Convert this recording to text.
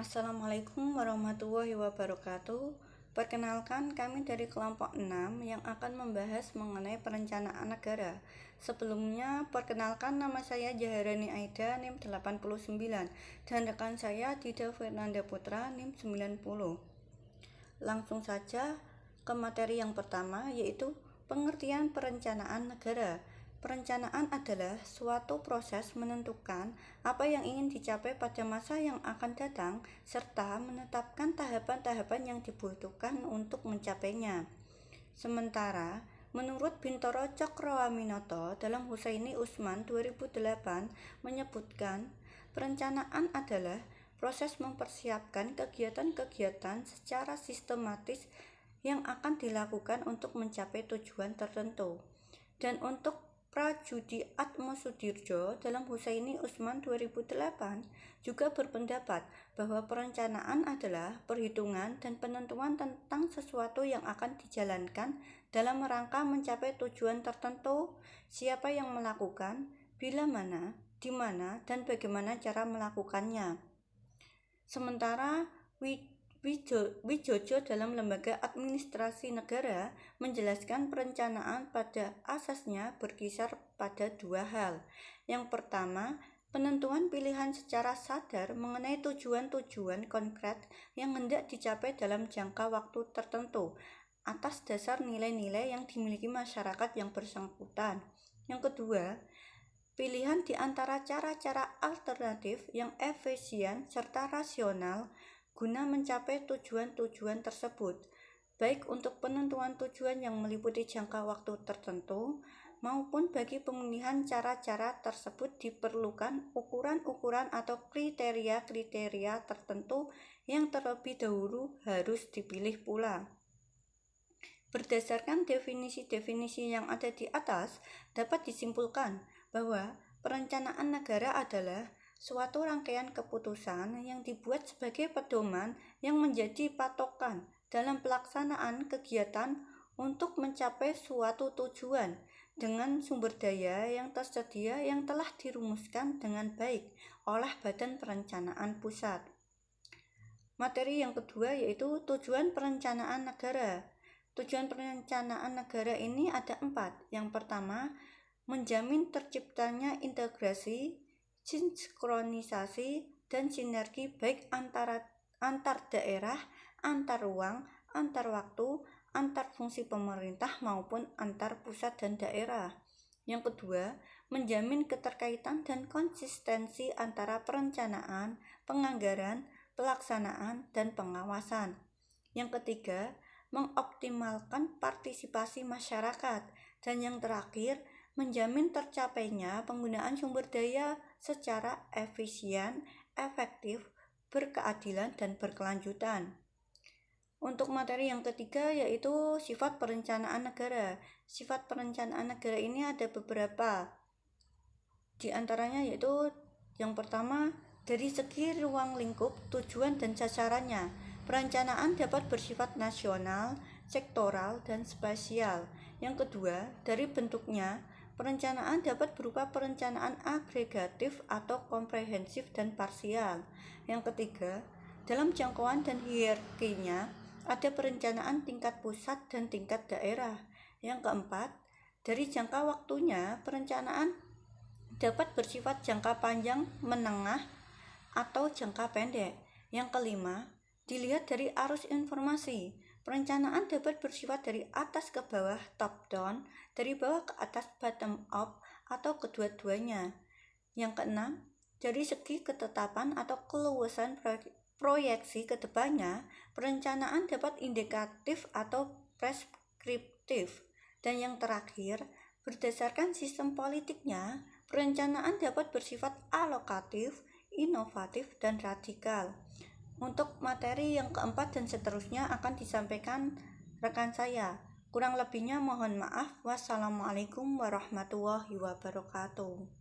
Assalamualaikum warahmatullahi wabarakatuh. Perkenalkan, kami dari kelompok 6 yang akan membahas mengenai perencanaan negara. Sebelumnya, perkenalkan, nama saya Jaharani Aida, NIM 89, dan rekan saya Dida Fernanda Putra, NIM 90. Langsung saja ke materi yang pertama, yaitu pengertian perencanaan negara. Perencanaan adalah suatu proses menentukan apa yang ingin dicapai pada masa yang akan datang, serta menetapkan tahapan-tahapan yang dibutuhkan untuk mencapainya. Sementara, menurut Bintoro Cokroaminoto dalam Husaini Usman 2008 menyebutkan, perencanaan adalah proses mempersiapkan kegiatan-kegiatan secara sistematis yang akan dilakukan untuk mencapai tujuan tertentu. Dan untuk Prajudi Atmosudirjo dalam Husaini Usman 2008 juga berpendapat bahwa perencanaan adalah perhitungan dan penentuan tentang sesuatu yang akan dijalankan dalam rangka mencapai tujuan tertentu, siapa yang melakukan, bila mana, di mana, dan bagaimana cara melakukannya. Sementara Wijojo dalam Lembaga Administrasi Negara menjelaskan perencanaan pada asasnya berkisar pada dua hal. Yang pertama, penentuan pilihan secara sadar mengenai tujuan-tujuan konkret yang hendak dicapai dalam jangka waktu tertentu atas dasar nilai-nilai yang dimiliki masyarakat yang bersangkutan. Yang kedua, pilihan di antara cara-cara alternatif yang efisien serta rasional guna mencapai tujuan-tujuan tersebut, baik untuk penentuan tujuan yang meliputi jangka waktu tertentu, maupun bagi pemilihan cara-cara tersebut diperlukan ukuran-ukuran atau kriteria-kriteria tertentu yang terlebih dahulu harus dipilih pula. Berdasarkan definisi-definisi yang ada di atas, dapat disimpulkan bahwa perencanaan negara adalah suatu rangkaian keputusan yang dibuat sebagai pedoman yang menjadi patokan dalam pelaksanaan kegiatan untuk mencapai suatu tujuan dengan sumber daya yang tersedia yang telah dirumuskan dengan baik oleh Badan Perencanaan Pusat. Materi yang kedua yaitu tujuan perencanaan negara. Tujuan perencanaan negara ini ada 4. Yang pertama, menjamin terciptanya integrasi, sinkronisasi, dan sinergi baik antar daerah, antar ruang, antar waktu, antar fungsi pemerintah maupun antar pusat dan daerah. Yang kedua, menjamin keterkaitan dan konsistensi antara perencanaan, penganggaran, pelaksanaan, dan pengawasan. Yang ketiga, mengoptimalkan partisipasi masyarakat. Dan yang terakhir, menjamin tercapainya penggunaan sumber daya secara efisien, efektif, berkeadilan, dan berkelanjutan. Untuk materi yang ketiga yaitu sifat perencanaan negara. Sifat perencanaan negara ini ada beberapa. Di antaranya yaitu yang pertama, dari segi ruang lingkup, tujuan, dan sasarannya. Perencanaan dapat bersifat nasional, sektoral, dan spasial. Yang kedua, dari bentuknya, perencanaan dapat berupa perencanaan agregatif atau komprehensif dan parsial. Yang ketiga, dalam jangkauan dan hierarkinya, ada perencanaan tingkat pusat dan tingkat daerah. Yang keempat, dari jangka waktunya, perencanaan dapat bersifat jangka panjang, menengah, atau jangka pendek. Yang kelima, dilihat dari arus informasi. Perencanaan dapat bersifat dari atas ke bawah, top down, dari bawah ke atas, bottom up, atau kedua-duanya. Yang keenam, dari segi ketetapan atau keluasan proyeksi ke depannya, perencanaan dapat indikatif atau preskriptif. Dan yang terakhir, berdasarkan sistem politiknya, perencanaan dapat bersifat alokatif, inovatif, dan radikal. Untuk materi yang keempat dan seterusnya akan disampaikan rekan saya. Kurang lebihnya mohon maaf. Wassalamualaikum warahmatullahi wabarakatuh.